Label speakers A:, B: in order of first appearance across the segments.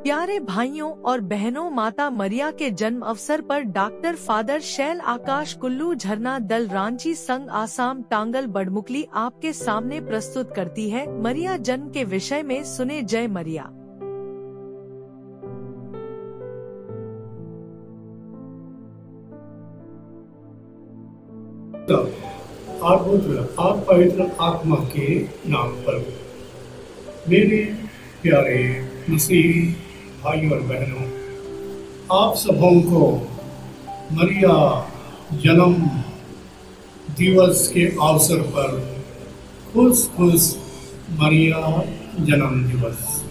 A: प्यारे भाइयों और बहनों, माता मरिया के जन्म अवसर पर डॉक्टर फादर शैल आकाश कुल्लू झरना दल रांची संघ आसाम टांगल बड़मुकली आपके सामने प्रस्तुत करती है मरिया जन्म के विषय में सुने। जय मरिया।
B: आप पवित्र आत्मा के नाम पर मेरे प्यारे मसीही भाई और बहनों, आप सबों को मरिया जन्म दिवस के अवसर पर खुश मरिया जन्म दिवस।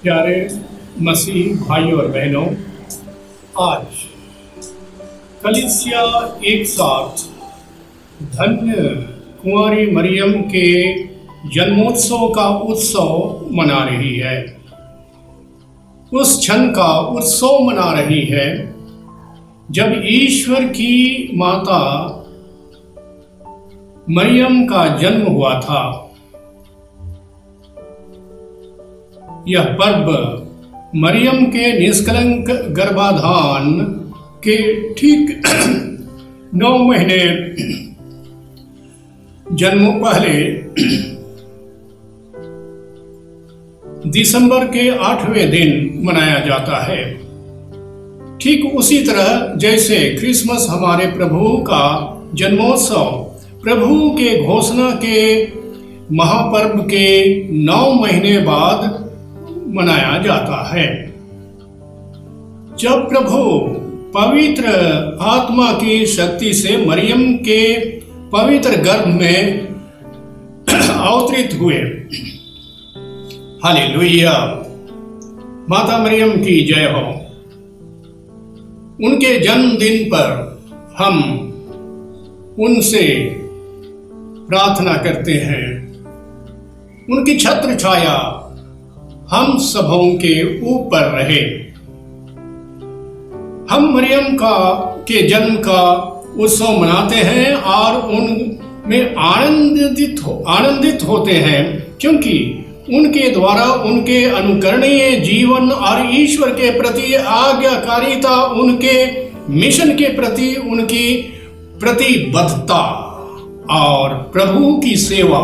B: प्यारे मसीही भाई और बहनों, आज कलीसिया एक साथ धन्य कुंवारी मरियम के जन्मोत्सव का उत्सव मना रही है। उस क्षण का उत्सव मना रही है जब ईश्वर की माता मरियम का जन्म हुआ था। यह पर्व मरियम के निष्कलंक गर्भाधान के ठीक 9 महीने जन्म पहले दिसंबर के 8वें दिन मनाया जाता है। ठीक उसी तरह जैसे क्रिसमस हमारे प्रभु का जन्मोत्सव प्रभु के घोषणा के महापर्व के 9 महीने बाद मनाया जाता है, जब प्रभु पवित्र आत्मा की शक्ति से मरियम के पवित्र गर्भ में अवतरित हुए। हालेलुया, माता मरियम की जय हो। उनके जन्मदिन पर हम उनसे प्रार्थना करते हैं, उनकी छत्र छाया हम सबों के ऊपर रहे। हम मरियम के जन्म का उत्सव मनाते हैं और उनमें आनंदित होते हैं, क्योंकि उनके द्वारा उनके अनुकरणीय जीवन और ईश्वर के प्रति आज्ञाकारिता, उनके मिशन के प्रति उनकी प्रतिबद्धता और प्रभु की सेवा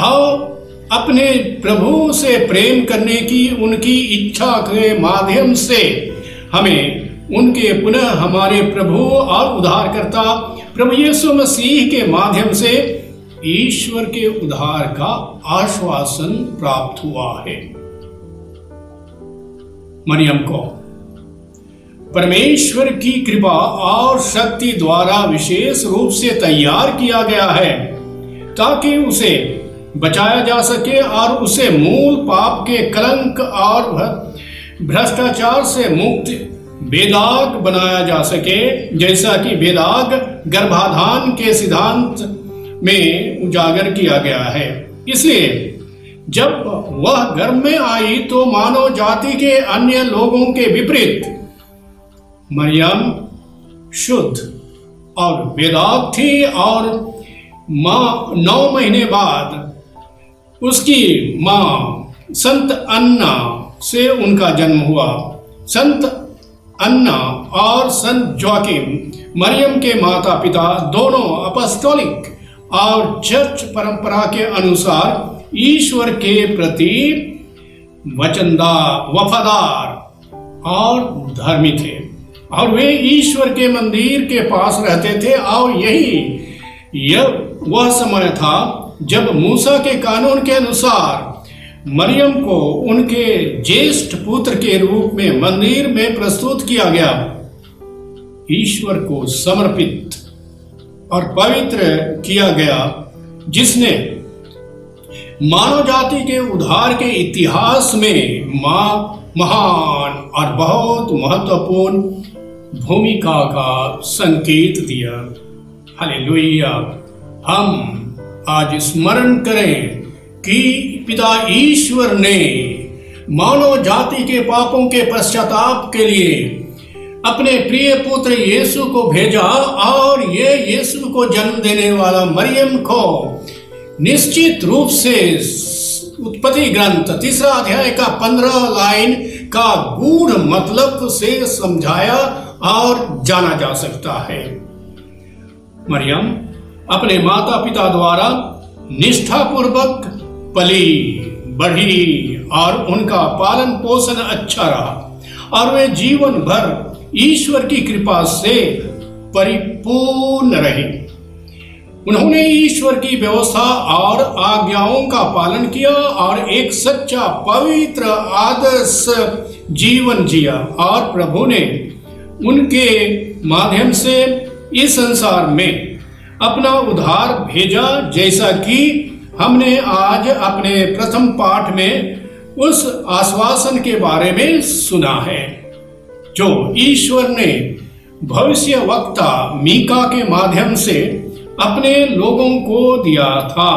B: और अपने प्रभु से प्रेम करने की उनकी इच्छा के माध्यम से हमें उनके पुनः हमारे प्रभु और उद्धारकर्ता प्रभु यीशु मसीह के माध्यम से ईश्वर के उद्धार का आश्वासन प्राप्त हुआ है। मरियम को परमेश्वर की कृपा और शक्ति द्वारा विशेष रूप से तैयार किया गया है ताकि उसे बचाया जा सके और उसे मूल पाप के कलंक और भ्रष्टाचार से मुक्त बेदाग बनाया जा सके, जैसा कि बेदाग गर्भाधान के सिद्धांत में उजागर किया गया है। इसलिए जब वह गर्भ में आई तो मानव जाति के अन्य लोगों के विपरीत मरियम शुद्ध और बेदाग थी और 9 महीने बाद उसकी मां संत अन्ना से उनका जन्म हुआ। संत अन्ना और संत जोआकिम मरियम के माता पिता दोनों अपॉस्टोलिक और चर्च परंपरा के अनुसार ईश्वर के प्रति वफादार और धर्मी थे और वे ईश्वर के मंदिर के पास रहते थे। और वह समय था जब मूसा के कानून के अनुसार मरियम को उनके ज्येष्ठ पुत्र के रूप में मंदिर में प्रस्तुत किया गया, ईश्वर को समर्पित और पवित्र किया गया, जिसने मानव जाति के उद्धार के इतिहास में महान और बहुत महत्वपूर्ण भूमिका का संकेत दिया। हालेलुया। हम आज स्मरण करें कि पिता ईश्वर ने मानव जाति के पापों के पश्चाताप के लिए अपने प्रिय पुत्र यीशु को भेजा और ये यीशु को जन्म देने वाला मरियम को निश्चित रूप से उत्पत्ति ग्रंथ 3 अध्याय का 15 लाइन का गूढ़ मतलब से समझाया और जाना जा सकता है। मरियम अपने माता पिता द्वारा निष्ठापूर्वक पली बढ़ी और उनका पालन पोषण अच्छा रहा और वे जीवन भर ईश्वर की कृपा से परिपूर्ण रहे। उन्होंने ईश्वर की व्यवस्था और आज्ञाओं का पालन किया और एक सच्चा पवित्र आदर्श जीवन जिया और प्रभु ने उनके माध्यम से इस संसार में अपना उद्धार भेजा, जैसा कि हमने आज अपने प्रथम पाठ में उस आश्वासन के बारे में सुना है जो ईश्वर ने भविष्यवक्ता मीका के माध्यम से अपने लोगों को दिया था।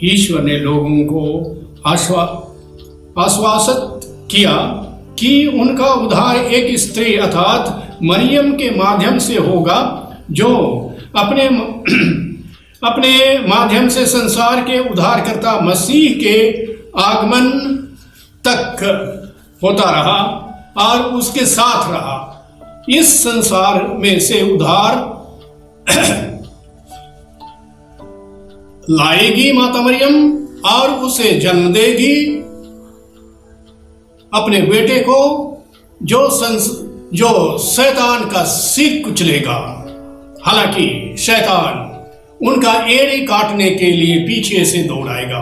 B: ईश्वर ने लोगों को आश्वासित किया कि उनका उद्धार एक स्त्री अर्थात मरियम के माध्यम से होगा, जो अपने माध्यम से संसार के उद्धारकर्ता मसीह के आगमन तक होता रहा और उसके साथ रहा। इस संसार में से उद्धार लाएगी माता मरियम और उसे जन्म देगी अपने बेटे को, जो शैतान का सिर कुचलेगा। हालांकि शैतान उनका एड़ी काटने के लिए पीछे से दौड़ाएगा।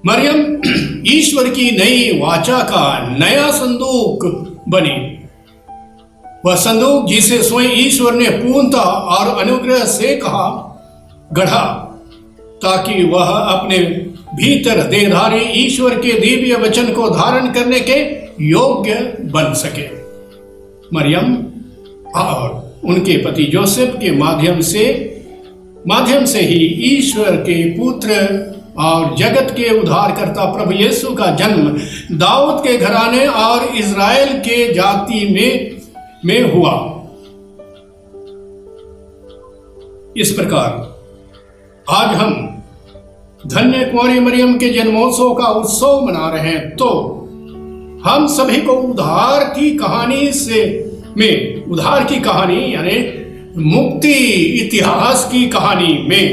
B: मरियम ईश्वर की नई वाचा का नया संदूक बनी। वह संदूक जिसे स्वयं ईश्वर ने पूर्णता और अनुग्रह से गढ़ा, ताकि वह अपने भीतर देहधारी ईश्वर के दिव्य वचन को धारण करने के योग्य बन सके। मरियम और उनके पति जोसेफ के माध्यम से ही ईश्वर के पुत्र और जगत के उद्धारकर्ता प्रभु यीशु का जन्म दाऊद के घराने और इज़राइल के जाति में हुआ। इस प्रकार आज हम धन्य कुंवारी मरियम के जन्मोत्सव का उत्सव मना रहे हैं, तो हम सभी को उद्धार की कहानी यानी मुक्ति इतिहास की कहानी में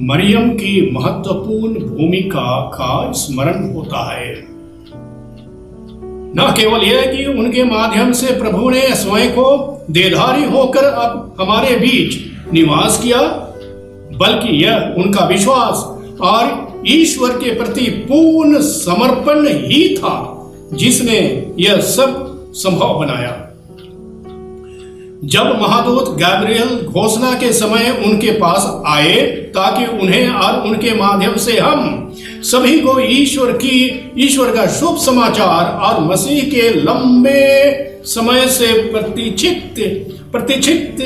B: मरियम की महत्वपूर्ण भूमिका का स्मरण होता है। न केवल यह कि उनके माध्यम से प्रभु ने स्वयं को देहधारी होकर अब हमारे बीच निवास किया, बल्कि यह उनका विश्वास और ईश्वर के प्रति पूर्ण समर्पण ही था जिसने यह सब संभव बनाया। जब महादूत गैब्रियल घोषणा के समय उनके पास आए ताकि उन्हें और उनके माध्यम से हम सभी को ईश्वर का शुभ समाचार और मसीह के लंबे समय से प्रतीक्षित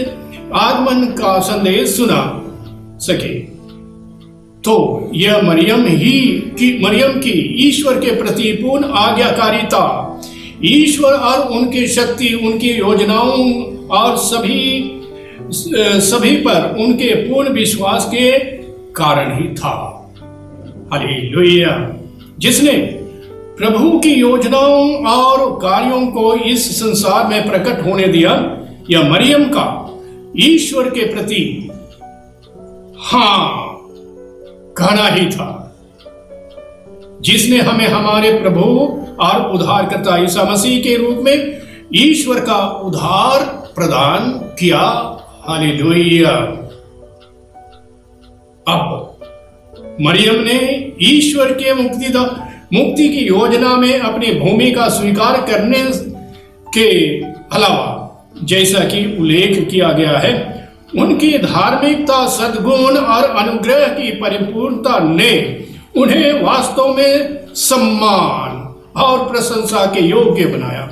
B: आगमन का संदेश सुना सके, तो यह मरियम की ईश्वर के प्रति पूर्ण आज्ञाकारिता, ईश्वर और उनकी शक्ति, उनकी योजनाओं और सभी पर उनके पूर्ण विश्वास के कारण ही था। हालेलुया। जिसने प्रभु की योजनाओं और कार्यों को इस संसार में प्रकट होने दिया, यह मरियम का ईश्वर के प्रति हाँ कहना ही था, जिसने हमें हमारे प्रभु और उद्धारकर्ता ईसा मसीह के रूप में ईश्वर का उद्धार प्रदान किया। हालेलुया। अब मरियम ने ईश्वर के मुक्ति की योजना में अपनी भूमिका स्वीकार करने के अलावा, जैसा कि उल्लेख किया गया है, उनकी धार्मिकता, सद्गुण और अनुग्रह की परिपूर्णता ने उन्हें वास्तव में सम्मान और प्रशंसा के योग्य बनाया।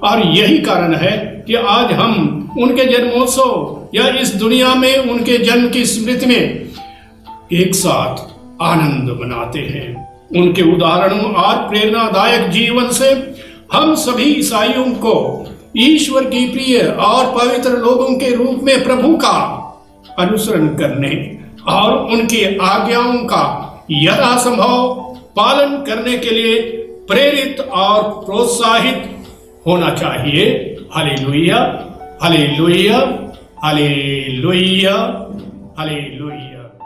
B: और यही कारण है कि आज हम उनके जन्मोत्सव या इस दुनिया में उनके जन्म की स्मृति में एक साथ आनंद मनाते हैं। उनके उदाहरणों और प्रेरणादायक जीवन से हम सभी ईसाइयों को ईश्वर की प्रिय और पवित्र लोगों के रूप में प्रभु का अनुसरण करने और उनकी आज्ञाओं का यथासंभव पालन करने के लिए प्रेरित और प्रोत्साहित होना चाहिए। Hallelujah, hallelujah, hallelujah, hallelujah.